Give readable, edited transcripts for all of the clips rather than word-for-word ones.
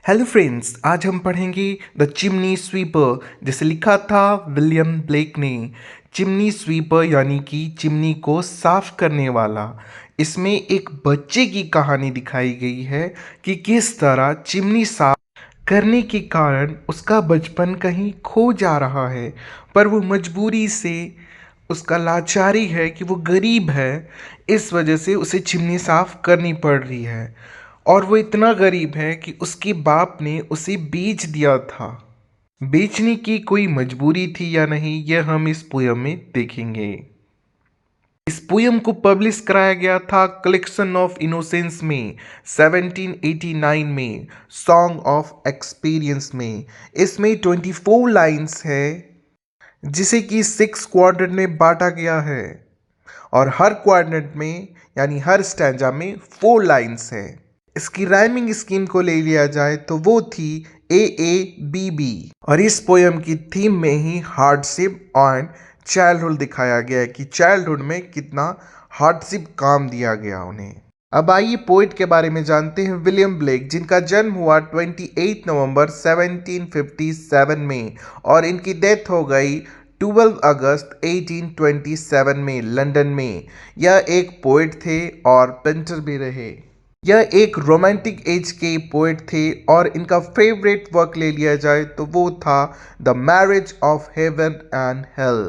Hello friends, आज हम पढ़ेंगे द चिमनी स्वीपर। जैसे लिखा था विलियम ब्लेक ने, चिमनी स्वीपर यानी कि चिमनी को साफ करने वाला। इसमें एक बच्चे की कहानी दिखाई गई है कि किस तरह चिमनी साफ करने के कारण उसका बचपन कहीं खो जा रहा है, पर वो मजबूरी से, उसका लाचारी है कि वो गरीब है, इस वजह से उसे चिमनी साफ करनी पड़ रही है। और वो इतना गरीब है कि उसके बाप ने उसे बेच दिया था। बेचने की कोई मजबूरी थी या नहीं, यह हम इस पोयम में देखेंगे। इस पोयम को पब्लिश कराया गया था कलेक्शन ऑफ इनोसेंस में 1789 में, सॉन्ग ऑफ एक्सपीरियंस में। इसमें 24 लाइन्स है, जिसे कि 6 क्वाड्रेंट में बांटा गया है, और हर क्वाड्रेंट में यानी हर स्टैंजा में 4 लाइन्स है। इसकी राइमिंग स्कीम को ले लिया जाए तो वो थी AABB। और इस पोयम की थीम में ही हार्डशिप एंड चाइल्डहुड दिखाया गया है कि चाइल्डहुड में कितना हार्डशिप काम दिया गया उन्हें। अब आइए पोइट के बारे में जानते हैं, विलियम ब्लेक, जिनका जन्म हुआ 28 नवंबर 1757 में और इनकी डेथ हो गई 12 अगस्त 1827 में लंदन में। यह एक पोइट थे और पेंटर भी रहे। यह एक रोमांटिक एज के पोएट थे और इनका फेवरेट वर्क ले लिया जाए तो वो था the marriage of heaven and hell.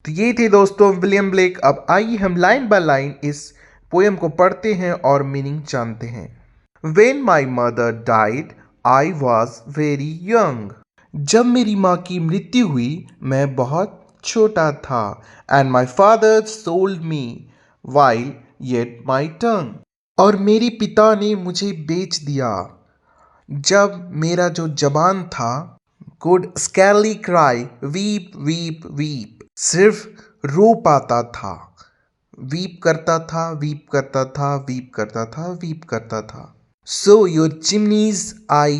तो ये थे दोस्तों विलियम ब्लेक। अब आइए हम लाइन बाय लाइन इस पोएम को पढ़ते हैं और मीनिंग जानते हैं। When my mother died, I was very young. जब मेरी माँ की मृत्यु हुई मैं बहुत छोटा था। And my father sold me while yet my tongue. और मेरे पिता ने मुझे बेच दिया जब मेरा जो जबान था could scarcely cry, weep weep weep, सिर्फ रो पाता था। वीप करता था, वीप करता था, वीप करता था, वीप करता था। So your chimneys I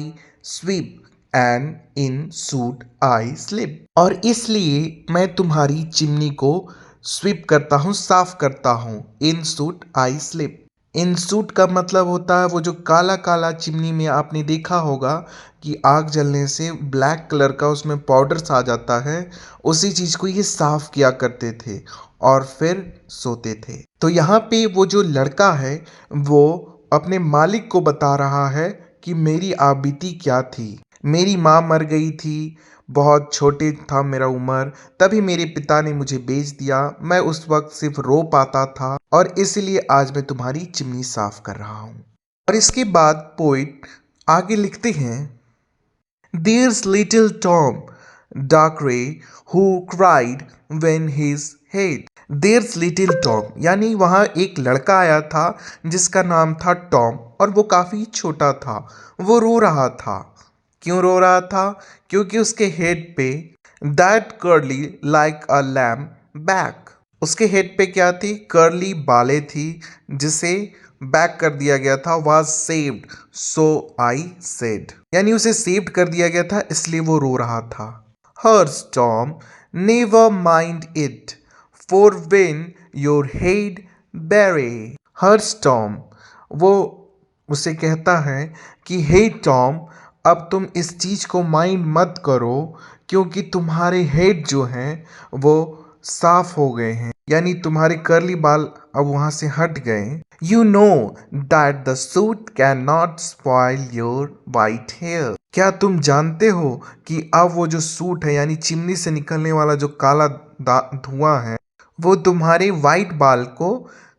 sweep and in soot I slip. और इसलिए मैं तुम्हारी चिमनी को स्वीप करता हूँ, साफ करता हूँ। इन सूट आई स्लिप। इन सूट का मतलब होता है वो जो काला काला चिमनी में आपने देखा होगा कि आग जलने से ब्लैक कलर का उसमें पाउडर सा जाता है, उसी चीज़ को ये साफ किया करते थे और फिर सोते थे। तो यहाँ पे वो जो लड़का है वो अपने मालिक को बता रहा है कि मेरी आपबीती क्या थी। मेरी माँ मर गई थी, बहुत छोटे था मेरा उम्र, तभी मेरे पिता ने मुझे बेच दिया। मैं उस वक्त सिर्फ रो पाता था और इसलिए आज मैं तुम्हारी चिमनी साफ कर रहा हूँ। और इसके बाद पोइट आगे लिखते हैं, There's little Tom, dark gray, who cried when his head. There's little Tom, यानी वहाँ एक लड़का आया था जिसका नाम था टॉम और वो काफ़ी छोटा था। वो रो रहा था। क्यों रो रहा था? क्योंकि उसके हेड पे that curly like a lamb back, उसके हेड पे क्या थी? कर्ली बालें थी जिसे बैक कर दिया गया था। Was saved so I said, यानी उसे सेव्ड कर दिया गया था इसलिए वो रो रहा था। Hush Tom never mind it for when your head bare. Hush storm, वो उसे कहता है कि हे टॉम, अब तुम इस चीज़ को माइंड मत करो क्योंकि तुम्हारे हेड जो हैं वो साफ हो गए हैं, यानी तुम्हारे कर्ली बाल अब वहाँ से हट गए। You know that the soot can not spoil your white hair. क्या तुम जानते हो कि अब वो जो सूट है यानी चिमनी से निकलने वाला जो काला धुआं है वो तुम्हारे वाइट बाल को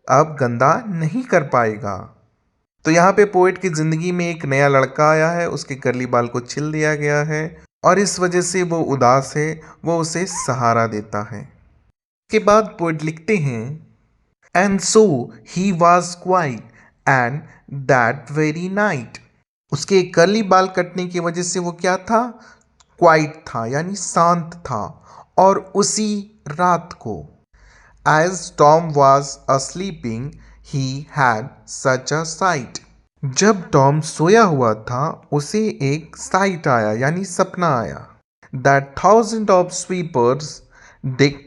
अब गंदा नहीं कर पाएगा। तो यहाँ पे पोएट की जिंदगी में एक नया लड़का आया है, उसके कर्ली बाल को छील दिया गया है और इस वजह से वो उदास है, वो उसे सहारा देता है। के बाद पोएट लिखते हैं, and so he was quiet and that very night. उसके कर्ली बाल कटने की वजह से वो क्या था? क्वाइट था, यानी शांत था। और उसी रात को, as Tom was asleeping he had such a sight. जब टॉम सोया हुआ था उसे एक साइट आया, यानी सपना आया। That thousand of sweepers, Dick,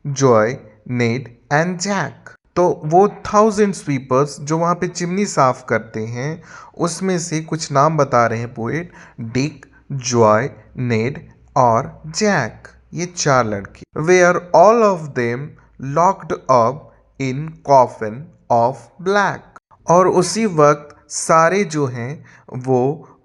Joe, Ned and Jack, तो वो 1000 स्वीपर्स जो वहाँ पे चिमनी साफ करते हैं, उसमें से कुछ नाम बता रहे हैं पोएट। डिक, जॉय, नेड और जैक, ये 4 लड़के। Were all of them locked up in coffin of black. और उसी वक्त सारे जो हैं वो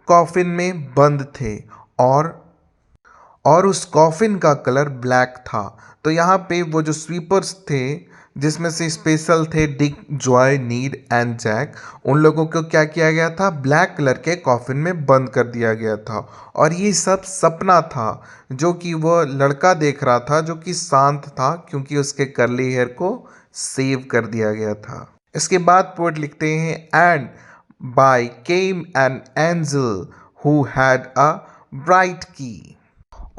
कॉफिन में बंद थे, और उस कॉफिन का कलर ब्लैक था। तो यहाँ पे वो जो स्वीपर्स थे, जिसमें से स्पेशल थे Dick, Joe, Ned and Jack, उन लोगों को क्या किया गया था, ब्लैक कलर के कॉफिन में बंद कर दिया गया था। और ये सब सपना था जो कि वो लड़का देख रहा था, जो कि शांत था क्योंकि उसके कर्ली हेयर को सेव कर दिया गया था। इसके बाद पोएट लिखते हैं and by came an angel who had a bright key.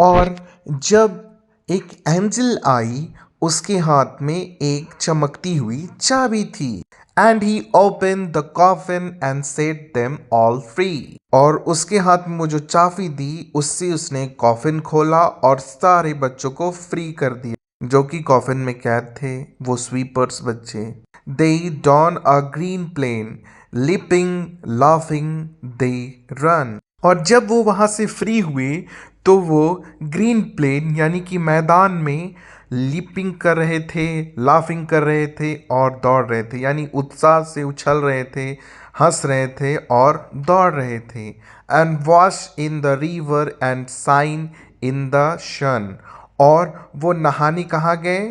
और जब एक एंजल आई, उसके हाथ में एक चमकती हुई चाबी थी। And he open the coffin and set them all free. और उसके हाथ में वो जो चाबी दी, उससे उसने कॉफिन खोला और सारे बच्चों को फ्री कर दिया जो कि कॉफिन में कैद थे, वो स्वीपर्स बच्चे। They down a green plain, leaping laughing they run. और जब वो वहां से फ्री हुए, तो वो ग्रीन प्लेन यानी कि मैदान में लीपिंग कर रहे थे, लाफिंग कर रहे थे और दौड़ रहे थे, यानी उत्साह से उछल रहे थे, हंस रहे थे और दौड़ रहे थे। And wash in the river and shine in the sun. और वो नहाने कहाँ गए,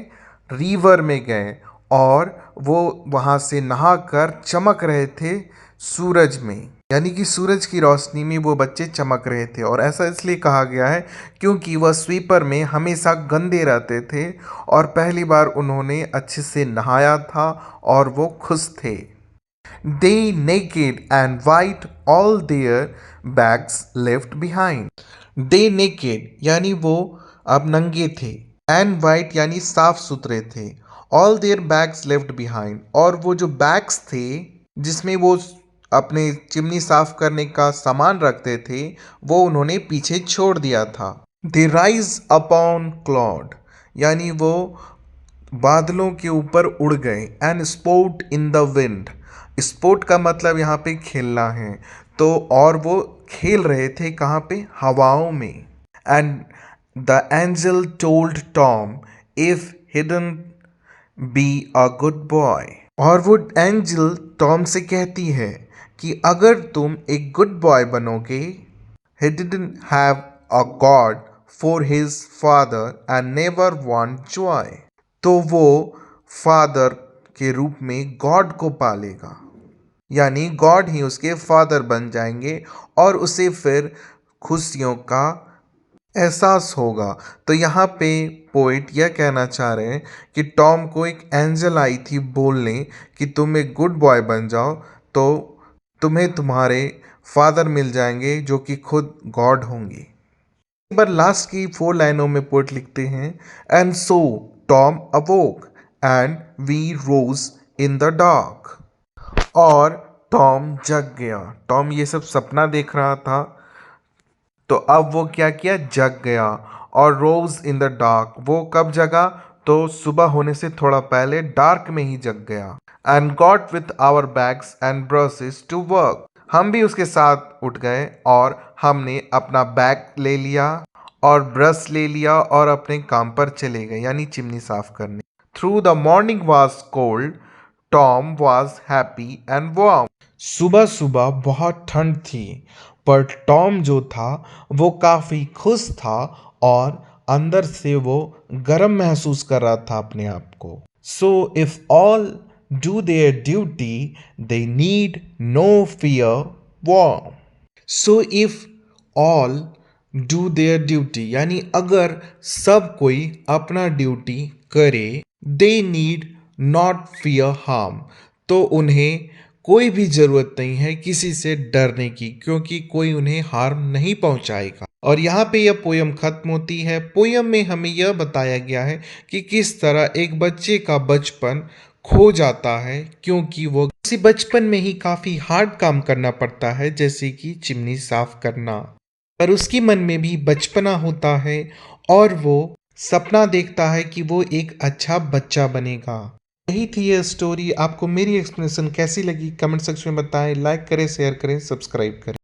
रिवर में गए, और वो वहाँ से नहाकर चमक रहे थे सूरज में, यानी कि सूरज की रोशनी में वो बच्चे चमक रहे थे। और ऐसा इसलिए कहा गया है क्योंकि वह स्वीपर में हमेशा गंदे रहते थे और पहली बार उन्होंने अच्छे से नहाया था और वो खुश थे। They naked and white all their bags left behind. They naked यानी वो अब नंगे थे, एंड वाइट यानी साफ सुथरे थे, all their bags left behind, और वो जो बैग्स थे जिसमें वो अपने चिमनी साफ करने का सामान रखते थे, वो उन्होंने पीछे छोड़ दिया था। दे राइज अपॉन क्लाउड यानी वो बादलों के ऊपर उड़ गए। And sport in the wind, sport का मतलब यहाँ पे खेलना है, तो और वो खेल रहे थे कहाँ पे, हवाओं में। And the angel told Tom if hidden be a good boy. और वो एंजल टॉम से कहती है कि अगर तुम एक गुड बॉय बनोगे, he didn't have a god for his father and never want joy, तो वो फादर के रूप में गॉड को पालेगा, यानी गॉड ही उसके फादर बन जाएंगे और उसे फिर खुशियों का एहसास होगा। तो यहाँ पे पोइट यह कहना चाह रहे हैं कि टॉम को एक एंजल आई थी बोलने कि तुम एक गुड बॉय बन जाओ, तो तुम्हें तुम्हारे फादर मिल जाएंगे जो कि खुद गॉड होंगे। एक बार लास्ट की 4 लाइनों में पोइट लिखते हैं and so Tom awoke and we rose in the dark. और टॉम जग गया। टॉम ये सब सपना देख रहा था, तो अब वो क्या किया, जग गया। और रोज इन द डार्क, वो कब जगा, तो सुबह होने से थोड़ा पहले डार्क में ही जग गया। And got with our bags and brushes to work, हम भी उसके साथ उठ गए और हमने अपना बैग ले लिया और ब्रश ले लिया और अपने काम पर चले गए, यानी चिमनी साफ करने। Through the morning was cold, Tom was happy and warm. सुबह सुबह बहुत ठंड थी, पर टॉम जो था वो काफ़ी खुश था और अंदर से वो गर्म महसूस कर रहा था अपने आप को। So if all do their duty they need no fear war. So if all do their duty यानी अगर सब कोई अपना ड्यूटी करे, they need not fear harm, तो उन्हें कोई भी ज़रूरत नहीं है किसी से डरने की, क्योंकि कोई उन्हें हार्म नहीं पहुंचाएगा। और यहाँ पे यह पोयम खत्म होती है। पोयम में हमें यह बताया गया है कि किस तरह एक बच्चे का बचपन खो जाता है, क्योंकि वो उसी बचपन में ही काफ़ी हार्ड काम करना पड़ता है, जैसे कि चिमनी साफ करना। पर उसकी मन में भी बचपना होता है और वो सपना देखता है कि वो एक अच्छा बच्चा बनेगा। यही थी ये स्टोरी। आपको मेरी एक्सप्लेनेशन कैसी लगी कमेंट सेक्शन में बताएं। लाइक करें, शेयर करें, सब्सक्राइब करें।